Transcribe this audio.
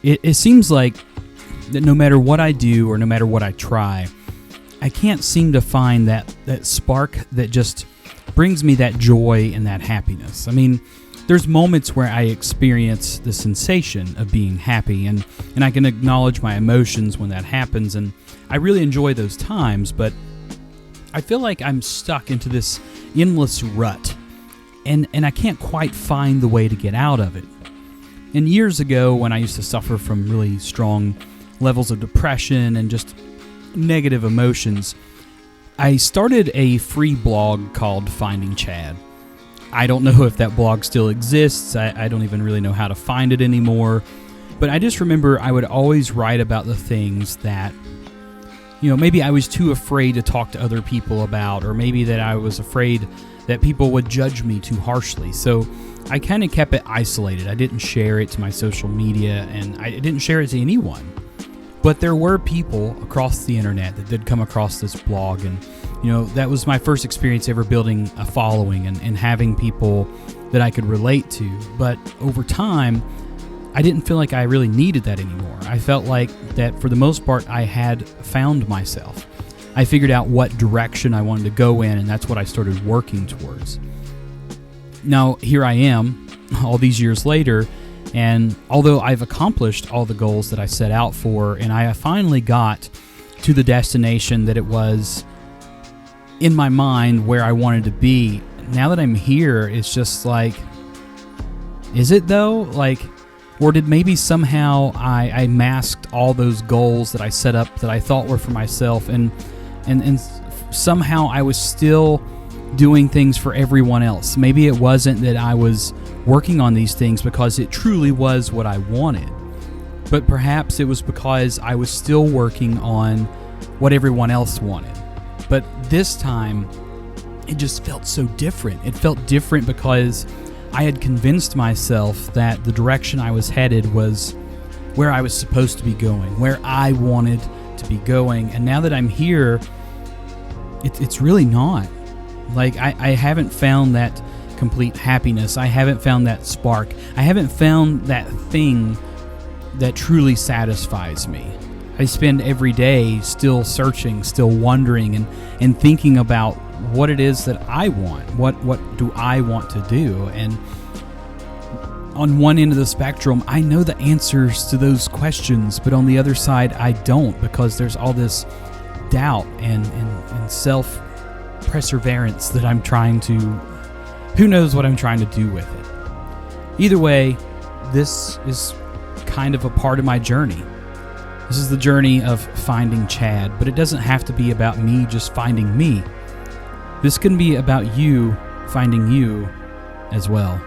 it seems like that no matter what I do or no matter what I try, I can't seem to find that spark that just brings me that joy and that happiness. I mean, there's moments where I experience the sensation of being happy, and I can acknowledge my emotions when that happens, and I really enjoy those times, but I feel like I'm stuck into this endless rut, and I can't quite find the way to get out of it. And years ago, when I used to suffer from really strong levels of depression and just negative emotions, I started a free blog called Finding Chad. I don't know if that blog still exists. I don't even really know how to find it anymore. But I just remember I would always write about the things that, maybe I was too afraid to talk to other people about, or maybe that I was afraid that people would judge me too harshly. So I kind of kept it isolated. I didn't share it to my social media, and I didn't share it to anyone. But there were people across the internet that did come across this blog, and that was my first experience ever building a following and having people that I could relate to. But over time, I didn't feel like I really needed that anymore. I felt like that for the most part, I had found myself. I figured out what direction I wanted to go in, and that's what I started working towards. Now, here I am, all these years later, and although I've accomplished all the goals that I set out for, and I finally got to the destination that it was in my mind where I wanted to be, now that I'm here, it's just like, is it though? Or did maybe somehow I masked all those goals that I set up that I thought were for myself, and somehow I was still doing things for everyone else? Maybe it wasn't that I was working on these things because it truly was what I wanted, but perhaps it was because I was still working on what everyone else wanted. But this time, it just felt so different. It felt different because I had convinced myself that the direction I was headed was where I was supposed to be going, where I wanted to be going. And now that I'm here, it's really not. I haven't found that complete happiness. I haven't found that spark. I haven't found that thing that truly satisfies me. I spend every day still searching, still wondering, and thinking about what it is that I want. What do I want to do? And on one end of the spectrum, I know the answers to those questions, but on the other side, I don't, because there's all this doubt and self-perseverance that I'm trying to... Who knows what I'm trying to do with it? Either way, this is kind of a part of my journey. This is the journey of finding Chad, but it doesn't have to be about me just finding me. This can be about you finding you as well.